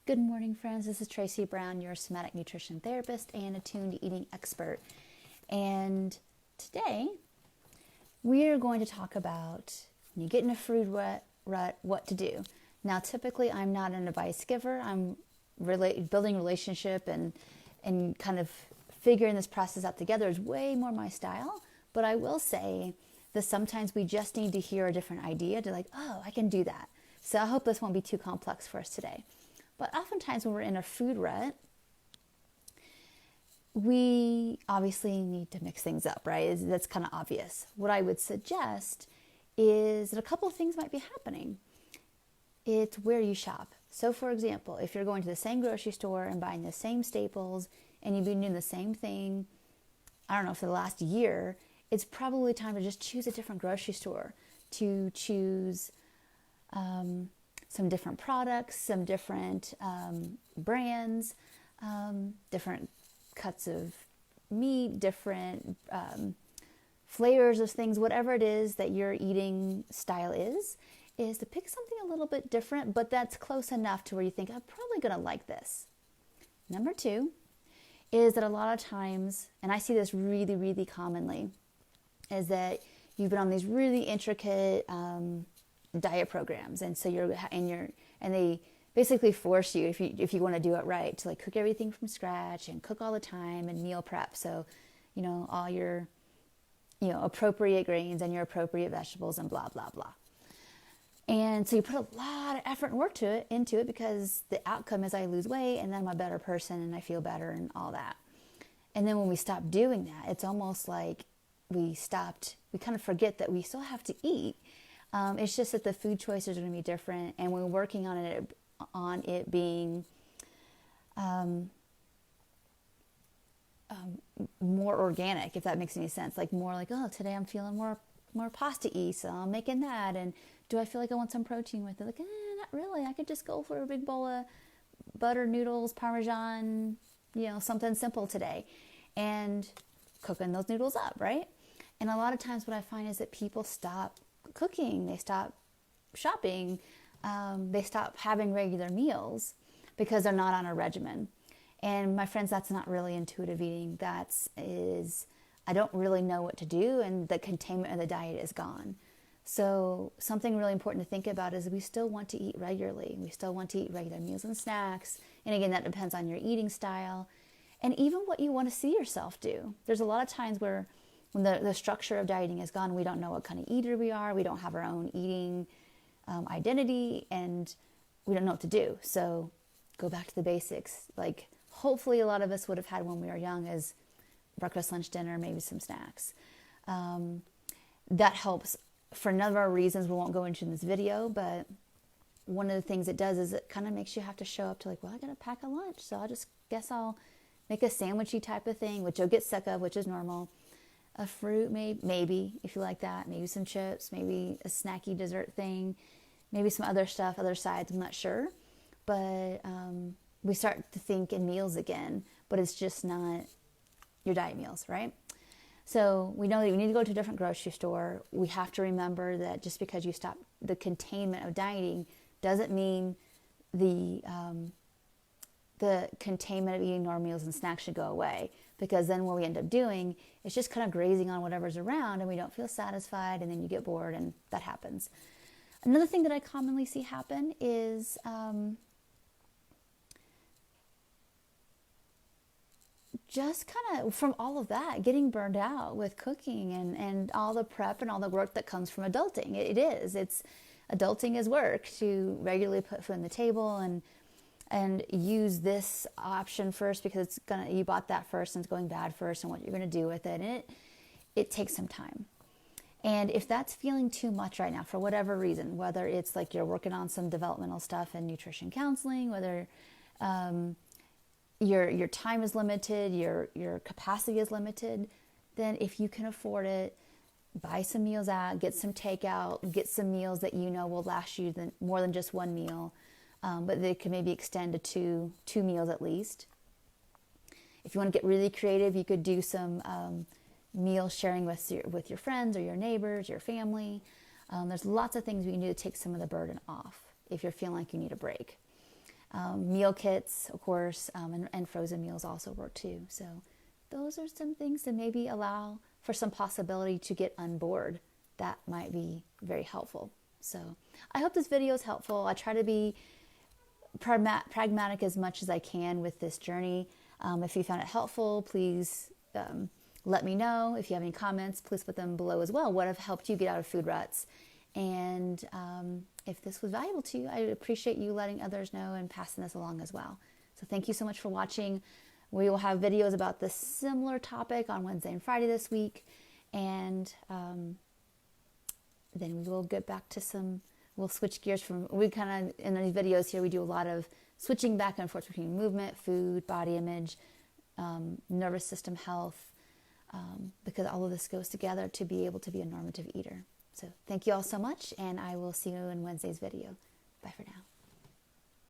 Good morning, friends. This is Tracy Brown, your somatic nutrition therapist and attuned eating expert. And today we are going to talk about when you get in a food rut, what to do. Now, typically, I'm not an advice giver. I'm building relationship and kind of figuring this process out together is way more my style. But I will say that sometimes we just need to hear a different idea to like, oh, I can do that. So I hope this won't be too complex for us today. But oftentimes when we're in a food rut, we obviously need to mix things up, right? That's kind of obvious. What I would suggest is that a couple of things might be happening. It's where you shop. So for example, if you're going to the same grocery store and buying the same staples and you've been doing the same thing, I don't know, for the last year, it's probably time to just choose a different grocery store, to choose some different products, some different brands, different cuts of meat, different flavors of things, whatever it is that your eating style is to pick something a little bit different, but that's close enough to where you think, I'm probably going to like this. Number two is that a lot of times, and I see this really, really commonly, is that you've been on these really intricate diet programs, and so and they basically force you, if you want to do it right, to like cook everything from scratch and cook all the time and meal prep. So, all your appropriate grains and your appropriate vegetables and blah blah blah. And so you put a lot of effort and work into it because the outcome is I lose weight and then I'm a better person and I feel better and all that. And then when we stop doing that, it's almost like we kind of forget that we still have to eat. It's just that the food choices are going to be different, and we're working on it being more organic, if that makes any sense. Like more like, oh, today I'm feeling more pasta-y, so I'm making that. And do I feel like I want some protein with it? Like, not really. I could just go for a big bowl of butter noodles, Parmesan, something simple today, and cooking those noodles up, right? And a lot of times what I find is that people stop cooking, they stop shopping, they stop having regular meals because they're not on a regimen. And my friends, that's not really intuitive eating. I don't really know what to do, and the containment of the diet is gone. So something really important to think about is we still want to eat regularly. We still want to eat regular meals and snacks. And again, that depends on your eating style and even what you want to see yourself do. There's a lot of times where when the structure of dieting is gone, we don't know what kind of eater we are. We don't have our own eating identity, and we don't know what to do. So go back to the basics. Like hopefully a lot of us would have had when we were young as breakfast, lunch, dinner, maybe some snacks. That helps for a number of reasons we won't go into in this video, but one of the things it does is it kind of makes you have to show up to like, well, I got to pack a lunch, so I just guess I'll make a sandwichy type of thing, which you'll get sick of, which is normal. A fruit, maybe, if you like that. Maybe some chips, maybe a snacky dessert thing, maybe some other stuff, other sides, I'm not sure. But we start to think in meals again, but it's just not your diet meals, right? So we know that we need to go to a different grocery store. We have to remember that just because you stop the containment of dieting doesn't mean the containment of eating normal meals and snacks should go away, because then what we end up doing is just kind of grazing on whatever's around and we don't feel satisfied, and then you get bored, and that happens. Another thing that I commonly see happen is just kind of from all of that, getting burned out with cooking and all the prep and all the work that comes from adulting. Adulting is work, to regularly put food on the table and use this option first because you bought that first and it's going bad first, and what you're going to do with it. And it takes some time. And if that's feeling too much right now for whatever reason, whether it's like you're working on some developmental stuff in nutrition counseling, whether your time is limited, your capacity is limited, then if you can afford it, buy some meals out, get some takeout, get some meals that will last you more than just one meal. But they can maybe extend to two meals at least. If you want to get really creative, you could do some meal sharing with your friends or your neighbors, your family. There's lots of things we can do to take some of the burden off if you're feeling like you need a break. Meal kits, of course, and frozen meals also work too. So those are some things to maybe allow for some possibility to get on board. That might be very helpful. So I hope this video is helpful. I try to be pragmatic as much as I can with this journey. If you found it helpful, please let me know. If you have any comments, please put them below as well. What have helped you get out of food ruts? And if this was valuable to you, I appreciate you letting others know and passing this along as well. So thank you so much for watching. We will have videos about this similar topic on Wednesday and Friday this week. And then we will get back to we'll switch gears we kind of, in these videos here, we do a lot of switching back and forth between movement, food, body image, nervous system health, because all of this goes together to be able to be a normative eater. So thank you all so much, and I will see you in Wednesday's video. Bye for now.